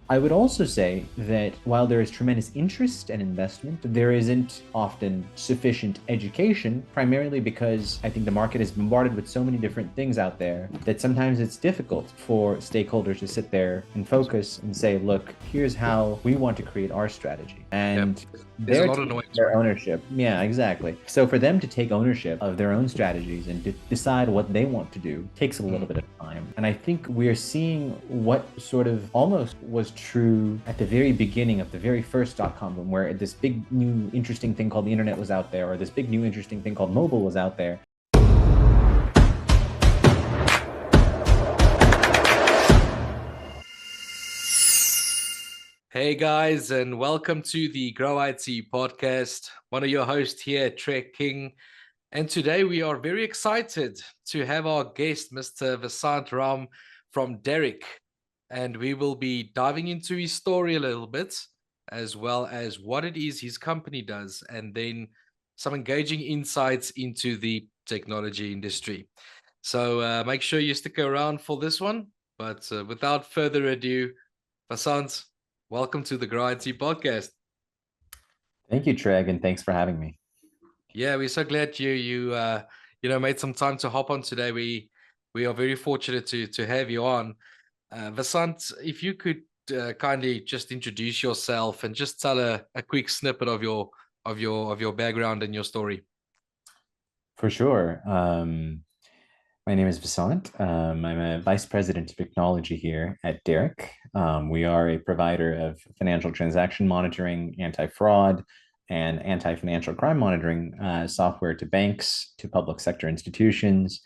I would also say that while there is tremendous interest and investment, there isn't often sufficient education, primarily because I think the market is bombarded with so many different things out there that sometimes it's difficult for stakeholders to sit there and focus and say, look, here's how we want to create our strategy. Yeah, And there's a they're lot of taking noise, their right? ownership. Yeah, exactly. So for them to take ownership of their own strategies and to decide what they want to do takes a little Mm. bit of time. And I think we're seeing what sort of almost was true at the very beginning of the very first dot-com boom, where this big new interesting thing called the internet was out there, or this big new interesting thing called mobile was out there. Hey guys, and welcome to the Grow IT podcast. One of your hosts here, Trek King. And today we are very excited to have our guest, Mr. Vasant Ram from Daric. And we will be diving into his story a little bit, as well as what it is his company does, and then some engaging insights into the technology industry. So make sure you stick around for this one. But without further ado, Vasant, welcome to the Grow IT podcast. Thank you, Treg, and thanks for having me. Yeah, we're so glad you made some time to hop on today. We are very fortunate to have you on. Vasant, if you could kindly just introduce yourself and just tell a quick snippet of your background and your story. For sure. My name is Vasant. I'm a vice president of technology here at Daric. We are a provider of financial transaction monitoring, anti-fraud, and anti-financial crime monitoring software to banks, to public sector institutions,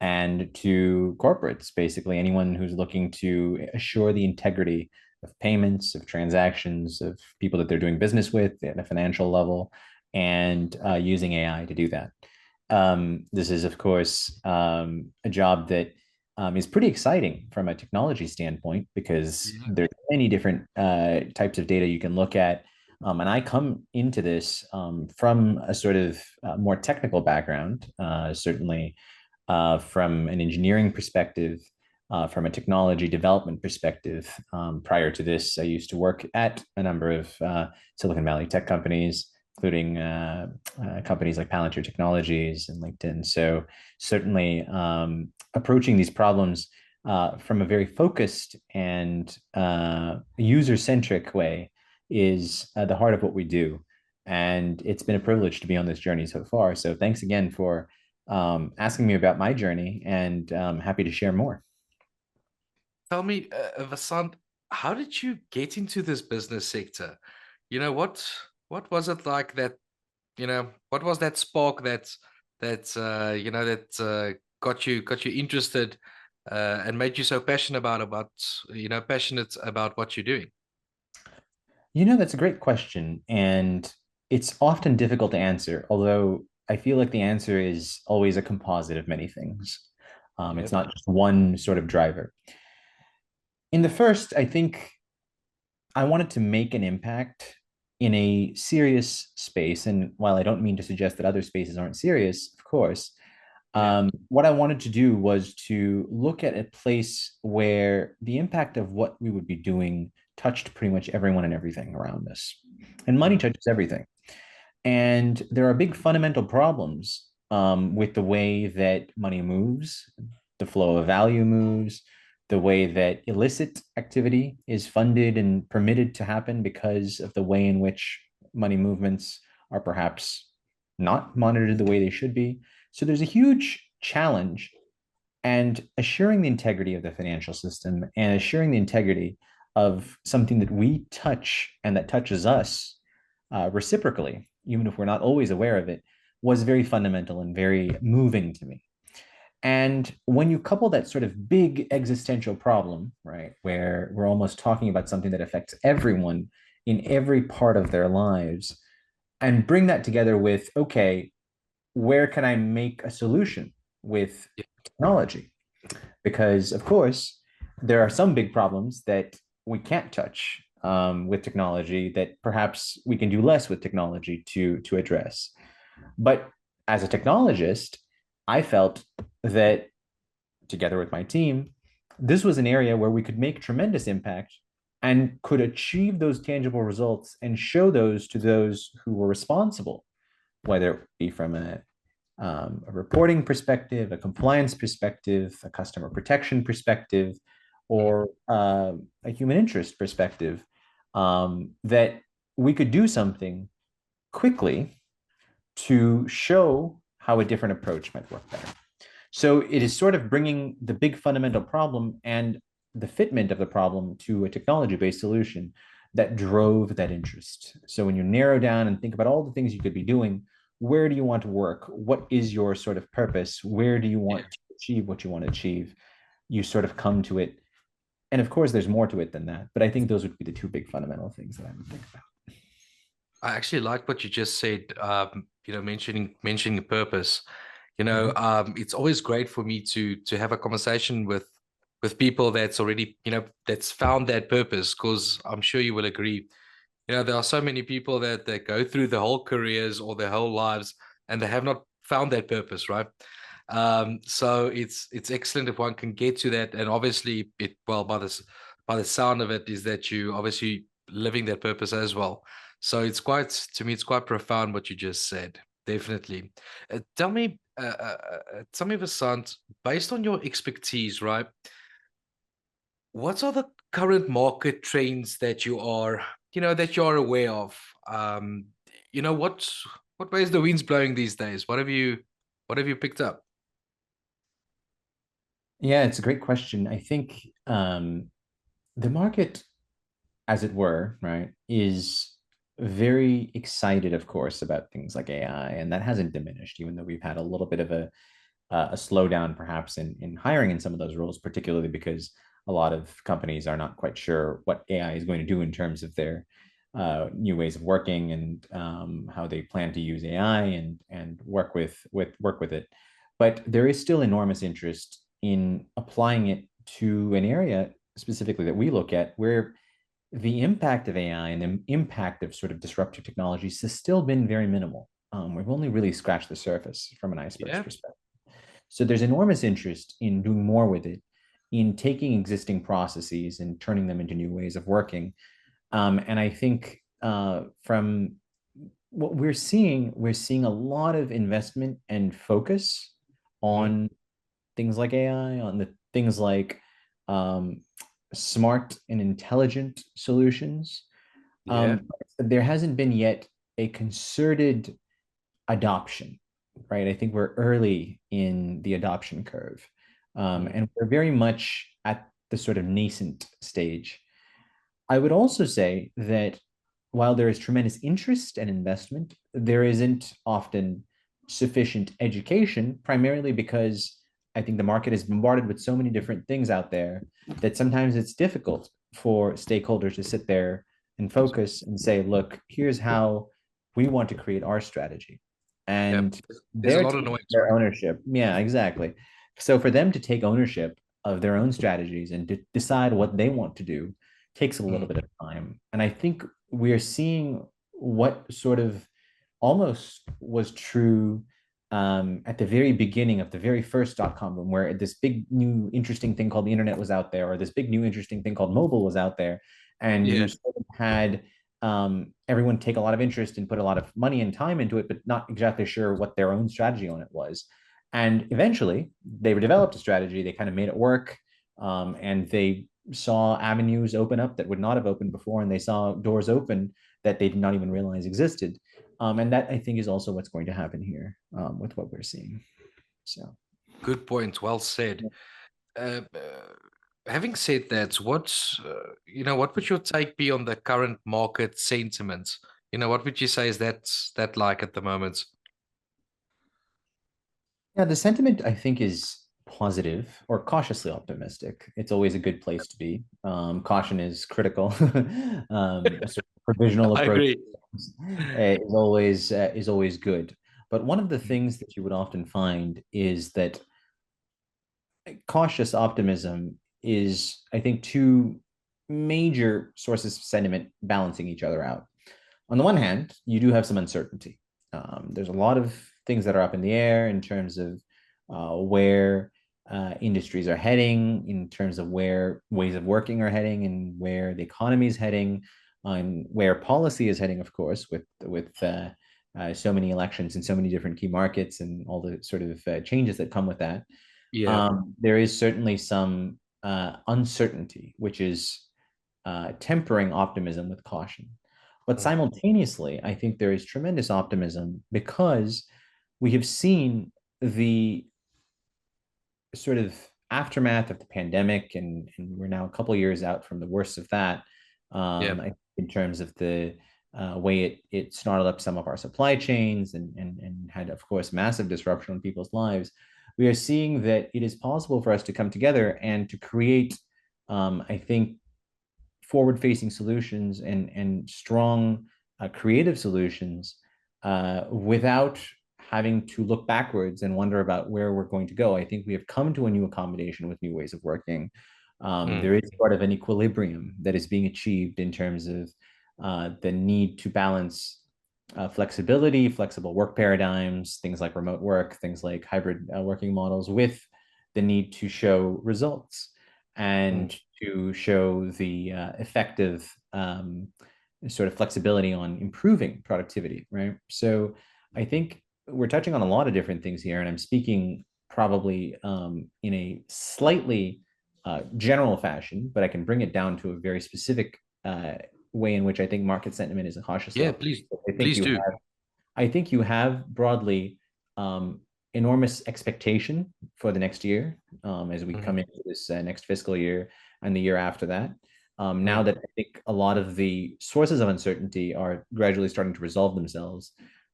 and to corporates, basically anyone who's looking to assure the integrity of payments, of transactions, of people that they're doing business with at a financial level, and using AI to do that. This is, of course, a job that is pretty exciting from a technology standpoint because Yeah. there's many different types of data you can look at. And I come into this from a sort of more technical background, certainly from an engineering perspective, from a technology development perspective. Prior to this, I used to work at a number of Silicon Valley tech companies, including companies like Palantir Technologies and LinkedIn. So certainly approaching these problems from a very focused and user-centric way is the heart of what we do. And it's been a privilege to be on this journey so far. So thanks again for asking me about my journey, and happy to share more. Tell me, Vasant, how did you get into this business sector? You know what was it like that? What was that spark that got you interested and made you so passionate passionate about what you're doing? That's a great question. And it's often difficult to answer, although I feel like the answer is always a composite of many things. It's Yep. not just one sort of driver. In the first, I think I wanted to make an impact in a serious space. And while I don't mean to suggest that other spaces aren't serious, of course, Yeah. what I wanted to do was to look at a place where the impact of what we would be doing touched pretty much everyone and everything around us. And money Mm. touches everything. And there are big fundamental problems with the way that money moves, the flow of value moves, the way that illicit activity is funded and permitted to happen because of the way in which money movements are perhaps not monitored the way they should be. So there's a huge challenge, and assuring the integrity of the financial system and assuring the integrity of something that we touch and that touches us reciprocally, even if we're not always aware of it, was very fundamental and very moving to me. And when you couple that sort of big existential problem, right, where we're almost talking about something that affects everyone in every part of their lives, and bring that together with, okay, where can I make a solution with Yeah. technology? Because, of course, there are some big problems that we can't touch with technology that perhaps we can do less with technology to address. But as a technologist, I felt that together with my team, this was an area where we could make tremendous impact and could achieve those tangible results and show those to those who were responsible, whether it be from a reporting perspective, a compliance perspective, a customer protection perspective, Mm. or a human interest perspective, that we could do something quickly to show how a different approach might work better. So it is sort of bringing the big fundamental problem and the fitment of the problem to a technology-based solution that drove that interest. So when you narrow down and think about all the things you could be doing, where do you want to work? What is your sort of purpose? Where do you Yeah. want to achieve what you want to achieve? You sort of come to it. And of course, there's more to it than that. But I think those would be the two big fundamental things that I would think about. I actually like what you just said. Mentioning a purpose. Mhm. It's always great for me to have a conversation with people that's already that's found that purpose. Because I'm sure you will agree. There are so many people that go through the whole careers or their whole lives and they have not found that purpose, right? So it's excellent if one can get to that. And obviously, by the sound of it, is that you obviously living that purpose as well. So it's quite to me, it's quite profound what you just said. Definitely. Tell me, Vasant, based on your expertise, right? What are the current market trends that that you are aware of? Um, you know what way is the winds blowing these days? What have you picked up? Yeah, it's a great question. I think the market, as it were, right, is very excited, of course, about things like AI, and that hasn't diminished, even though we've had a little bit of a slowdown, perhaps, in hiring in some of those roles, particularly because a lot of companies are not quite sure what AI is going to do in terms of their new ways of working and how they plan to use AI and work with it. But there is still enormous interest in applying it to an area specifically that we look at where the impact of AI and the impact of sort of disruptive technologies has still been very minimal. We've only really scratched the surface from an iceberg's Yeah. perspective. So there's enormous interest in doing more with it, in taking existing processes and turning them into new ways of working. And I think from what we're seeing a lot of investment and focus Mhm. on things like AI, on the things like um, smart and intelligent solutions. Yeah. There hasn't been yet a concerted adoption, right? I think we're early in the adoption curve. Mhm. And we're very much at the sort of nascent stage. I would also say that while there is tremendous interest and investment, there isn't often sufficient education, primarily because I think the market is bombarded with so many different things out there that sometimes it's difficult for stakeholders to sit there and focus and say, look, here's how we want to create our strategy. Yeah. And There's a they're lot of taking noise, their right? ownership. Yeah, exactly. So for them to take ownership of their own strategies and to decide what they want to do takes a little Mhm. bit of time. And I think we're seeing what sort of almost was true at the very beginning of the very first dot-com boom, where this big new interesting thing called the internet was out there, or this big new interesting thing called mobile was out there, and you Yeah. sort of had everyone take a lot of interest and put a lot of money and time into it, but not exactly sure what their own strategy on it was. And eventually, they developed a strategy. They kind of made it work, and they saw avenues open up that would not have opened before, and they saw doors open that they did not even realize existed. And that I think is also what's going to happen here with what we're seeing. So, Good point. Well said. Having said that, what would your take be on the current market sentiment? What would you say is that like at the moment? yeah, the sentiment I think is positive or cautiously optimistic. It's always a good place to be. Caution is critical. A sort of provisional I approach agree. is always good. But one of the Mm. things that you would often find is that cautious optimism is, I think, two major sources of sentiment balancing each other out. On the one hand, you do have some uncertainty. There's a lot of things that are up in the air in terms of where industries are heading, in terms of where ways of working are heading, and where the economy is heading, and where policy is heading, of course, with so many elections and so many different key markets and all the sort of changes that come with that. Yeah. There is certainly some uncertainty, which is tempering optimism with caution. But Mm. simultaneously, I think there is tremendous optimism because we have seen the sort of aftermath of the pandemic, and we're now a couple of years out from the worst of that. Yeah. In terms of the way it snarled up some of our supply chains and had, of course, massive disruption on people's lives. We are seeing that it is possible for us to come together and to create, I think, forward-facing solutions and strong creative solutions without having to look backwards and wonder about where we're going to go. I think we have come to a new accommodation with new ways of working. Mm. There is sort of an equilibrium that is being achieved in terms of the need to balance flexibility, flexible work paradigms, things like remote work, things like hybrid working models, with the need to show results Mm. and to show the effective sort of flexibility on improving productivity, right? So I think we're touching on a lot of different things here, and I'm speaking probably in a slightly general fashion, but I can bring it down to a very specific way in which I think market sentiment is cautiously Yeah, optimistic. please do. I think you have broadly um, enormous expectation for the next year as we Mm-hmm. come into this next fiscal year and the year after that. Now Mm. that I think a lot of the sources of uncertainty are gradually starting to resolve themselves,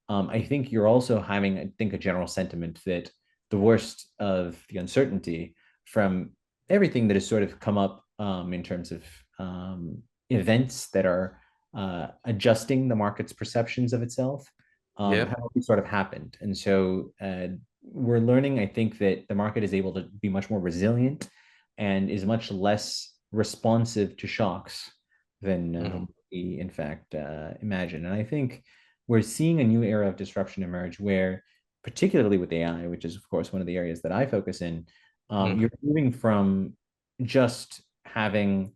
I think you're also having, I think, a general sentiment that the worst of the uncertainty from everything that has sort of come up in terms of events that are adjusting the market's perceptions of itself Yeah. have already sort of happened. And so we're learning, I think, that the market is able to be much more resilient and is much less responsive to shocks than Mm-hmm. we, in fact, imagine. And I think we're seeing a new era of disruption emerge where, particularly with AI, which is, of course, one of the areas that I focus in, Mm. you're moving from just having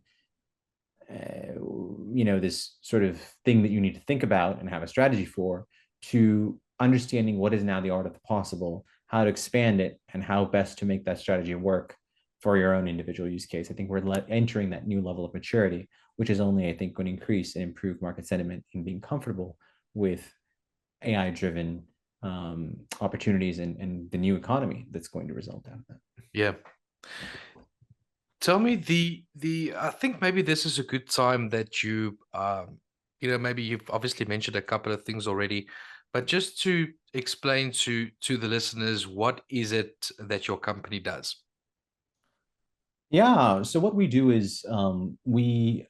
this sort of thing that you need to think about and have a strategy for, to understanding what is now the art of the possible, how to expand it, and how best to make that strategy work for your own individual use case. I think we're entering that new level of maturity, which is only, I think, going to increase and improve market sentiment and being comfortable with AI driven opportunities and the new economy that's going to result out of that. Yeah. Tell me the I think maybe this is a good time that maybe you've obviously mentioned a couple of things already, but just to explain to the listeners, what is it that your company does? Yeah. So what we do is we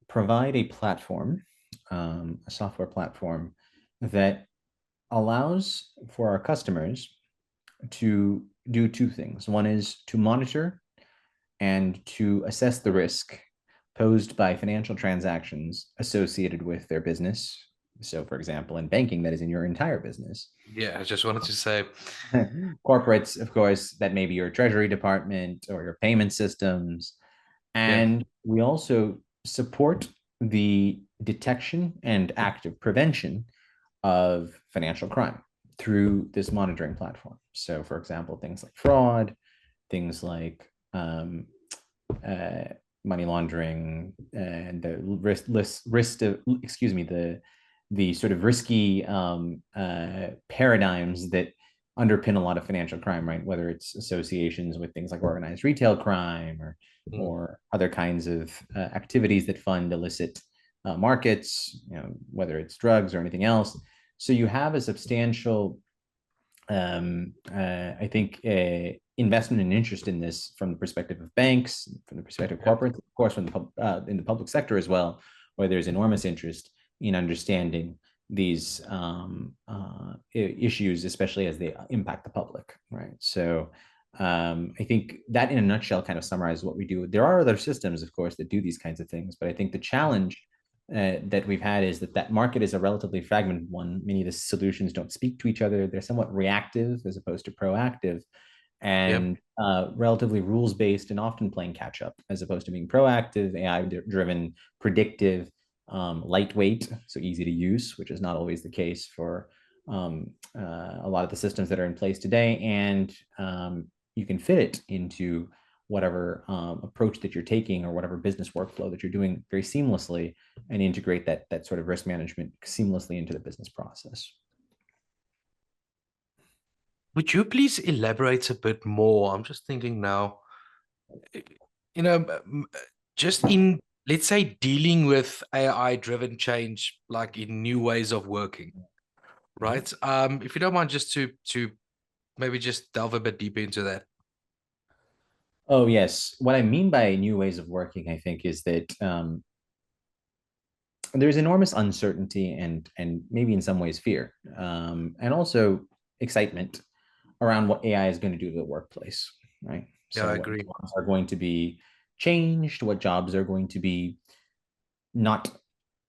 provide a platform, a software platform that allows for our customers to do two things. One is to monitor and to assess the risk posed by financial transactions associated with their business. So, for example, in banking, that is in your entire business. Yeah, I just wanted to say, Corporates, of course, that may be your treasury department or your payment systems. yeah. And we also support the detection and active prevention of financial crime through this monitoring platform. So, for example, things like fraud, things like uh, money laundering, and the risk of, excuse me, the sort of risky paradigms that underpin a lot of financial crime, right? Whether it's associations with things like organized retail crime Mm. or other kinds of activities that fund illicit markets, whether it's drugs or anything else. So you have a substantial I think, investment and interest in this from the perspective of banks, from the perspective of Yeah. corporates, of course, from in the public sector as well, where there's enormous interest in understanding these issues, especially as they impact the public, right? So I think that, in a nutshell, kind of summarizes what we do. There are other systems, of course, that do these kinds of things, but I think the challenge that we've had is that market is a relatively fragmented one. Many of the solutions don't speak to each other. They're somewhat reactive as opposed to proactive. Yeah. and relatively rules based and often playing catch up as opposed to being proactive, AI driven, predictive, lightweight, so easy to use, which is not always the case for a lot of the systems that are in place today. And you can fit it into whatever approach that you're taking or whatever business workflow that you're doing very seamlessly, and integrate that sort of risk management seamlessly into the business process. Would you please elaborate a bit more? I'm just thinking now, you know, just in, let's say, dealing with AI driven change, like in new ways of working, Mhm. right? If you don't mind, just to maybe just delve a bit deeper into that. Oh, yes. What I mean by new ways of working, I think, is that there's enormous uncertainty and maybe in some ways fear, and also excitement around what AI is going to do to the workplace, right? Yeah, So I what agree. jobs are going to be changed, what jobs are going to be not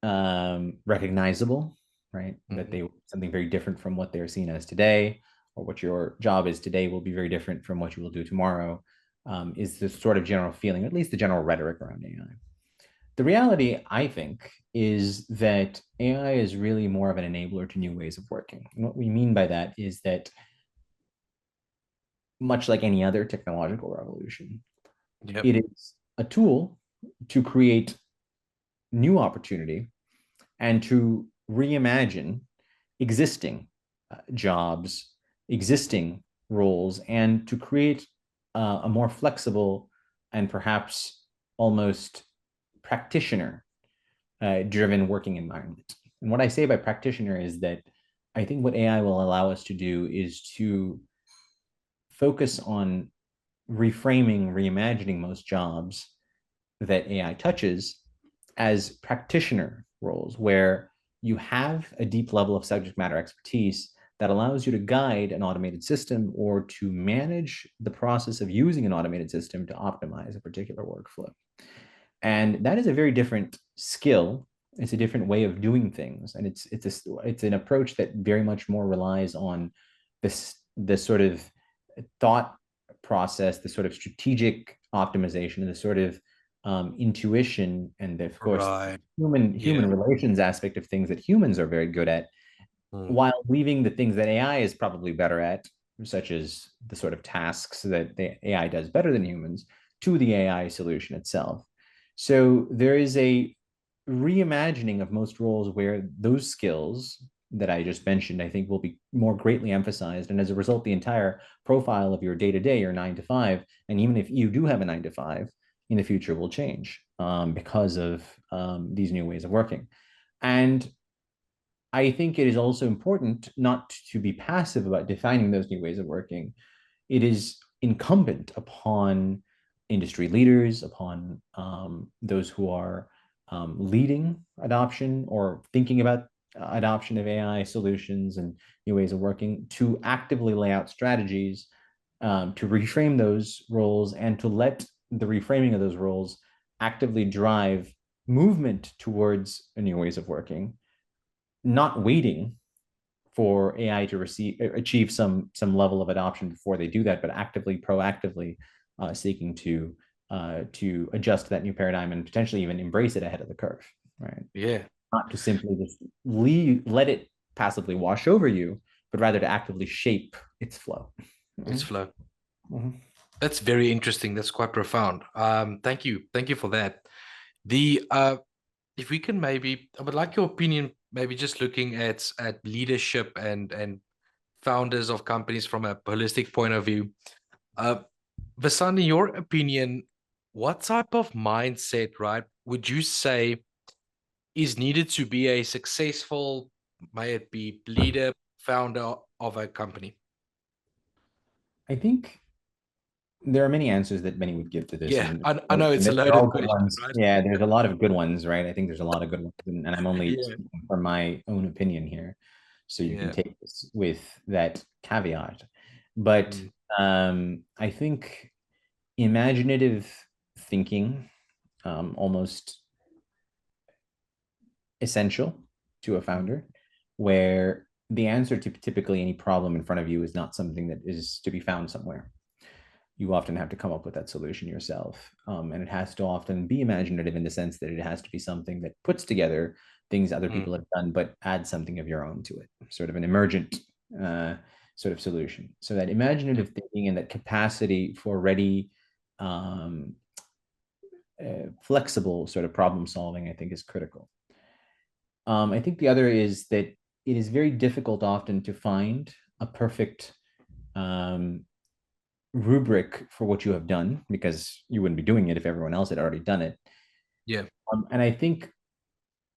recognizable, right? That Mhm. they something very different from what they're seen as today, or what your job is today will be very different from what you will do tomorrow. Is the sort of general feeling, at least the general rhetoric around AI. The reality, I think, is that AI is really more of an enabler to new ways of working. And what we mean by that is that, much like any other technological revolution, Yep. it is a tool to create new opportunity and to reimagine existing jobs, existing roles, and to create a more flexible and perhaps almost practitioner driven working environment. And what I say by practitioner is that I think what AI will allow us to do is to focus on reframing, reimagining most jobs that AI touches as practitioner roles, where you have a deep level of subject matter expertise that allows you to guide an automated system or to manage the process of using an automated system to optimize a particular workflow. And that is a very different skill. It's a different way of doing things, and it's an approach that very much more relies on this sort of thought process, the sort of strategic optimization, and the sort of intuition, and of course Right. human Yeah. relations aspect of things that humans are very good at, Mm. while leaving the things that AI is probably better at, such as the sort of tasks that the AI does better than humans, to the AI solution itself. So there is a reimagining of most roles where those skills that I just mentioned, I think, will be more greatly emphasized. And as a result, the entire profile of your day to day, your 9 to 5, and even if you do have a 9 to 5 in the future, will change because of these new ways of working. And I think it is also important not to be passive about defining those new ways of working. It is incumbent upon industry leaders, upon those who are leading adoption or thinking about adoption of AI solutions and new ways of working, to actively lay out strategies to reframe those roles and to let the reframing of those roles actively drive movement towards new ways of working, not waiting for AI to achieve some level of adoption before they do that, but actively, proactively seeking to adjust to that new paradigm and potentially even embrace it ahead of the curve, right? Yeah. Not to simply just let it passively wash over you, but rather to actively shape its flow. It's Mhm. flow. Mhm. That's very interesting. That's quite profound. Thank you. Thank you for that. The if we can maybe, I would like your opinion, maybe just looking at leadership and founders of companies from a holistic point of view. Uh Vasan, in your opinion, what type of mindset, right, would you say is needed to be a successful, may it be leader, founder of a company? I think there are many answers that many would give to this, Yeah, and I know it's a they're loaded all good question, ones. right? Yeah, there's a lot of good ones, right? I think there's a lot of good ones, and I'm only Yeah, speaking from my own opinion here, so you can yeah. take this with that caveat. But Mm, I think imaginative thinking, almost essential to a mm, founder, where the answer to typically any problem in front of you is not something that is to be found somewhere. you often have to come up with that solution yourself. And it has to often be imaginative in the sense that it has to be something that puts together things other Mm. people have done, but adds something of your own to it, sort of an emergent uh, sort of solution. So that Yeah. imaginative thinking and that capacity for ready, um, flexible sort of problem solving, I think, is critical. I think the other is that it is very difficult often to find a perfect um, rubric for what you have done because you wouldn't be doing it if everyone else had already done it. Yeah. And I think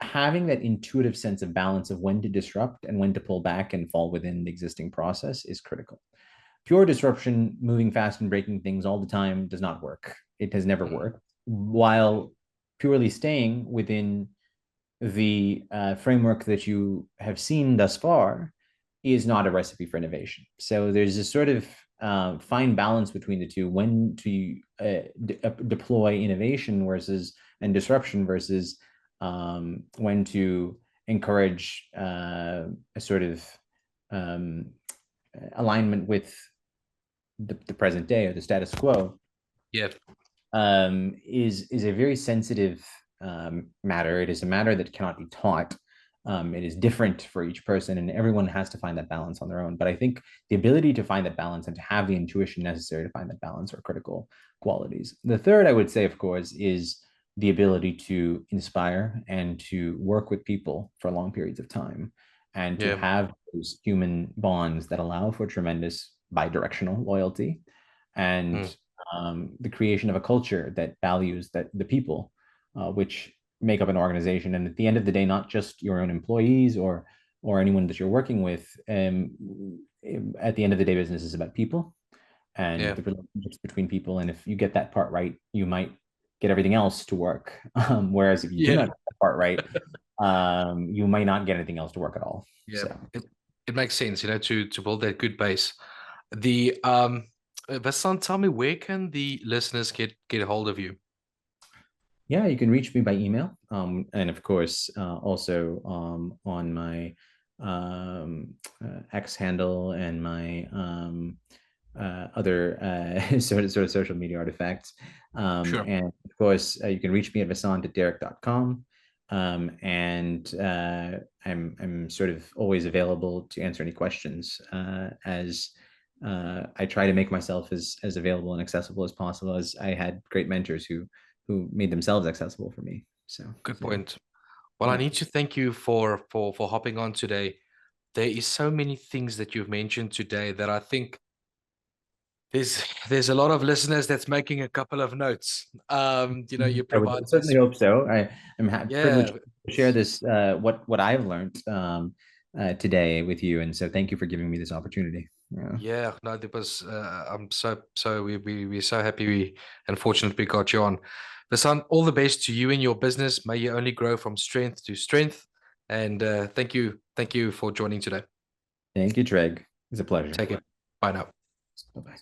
having that intuitive sense of balance of when to disrupt and when to pull back and fall within the existing process is critical. Pure disruption, moving fast and breaking things all the time, does not work. It has never Mm. worked. While purely staying within the framework that you have seen thus far is not a recipe for innovation. So there's a sort of fine balance between the two when to deploy innovation versus and disruption versus when to encourage a sort of um, alignment with the present day or the status quo Yeah. is a very sensitive matter. It is a matter that cannot be taught. It is different for each person, and everyone has to find that balance on their own. But I think the ability to find that balance and to have the intuition necessary to find that balance are critical qualities. The third, I would say, of course, is the ability to inspire and to work with people for long periods of time and to Yeah. have those human bonds that allow for tremendous bidirectional loyalty Mm. and the creation of a culture that values that the people, which make up an organization, and at the end of the day, not just your own employees or anyone that you're working with. At the end of the day, business is about people and Yeah. the relationships between people, and if you get that part right, you might get everything else to work. Whereas if you do Yeah. not get that part right, you might not get anything else to work at all. Yeah. So It makes sense, to build that good base. The Vasant, tell me, where can the listeners get a hold of you? yeah, you can reach me by email. And of course, also on my X handle and my other sort of social media artifacts. Sure. And of course, you can reach me at vasant@daric.com. And I'm sort of always available to answer any questions as I try to make myself as available and accessible as possible. As I had great mentors who made themselves accessible for me. Good So point. Well, I yeah. need to thank you for hopping on today. There is so many things that you've mentioned today that I think there's a lot of listeners that's making a couple of notes. You I would provide certainly this. hope so. I'm privileged Yeah. to share this what I've learned today with you, and so thank you for giving me this opportunity. Yeah. Yeah, no, there was. I'm so we're so happy we and fortunate we got you on. Vasant, all the best to you and your business. May you only grow from strength to strength. And thank you for joining today. Thank you, Treg. It's a pleasure. Take it. Bye now. Bye bye.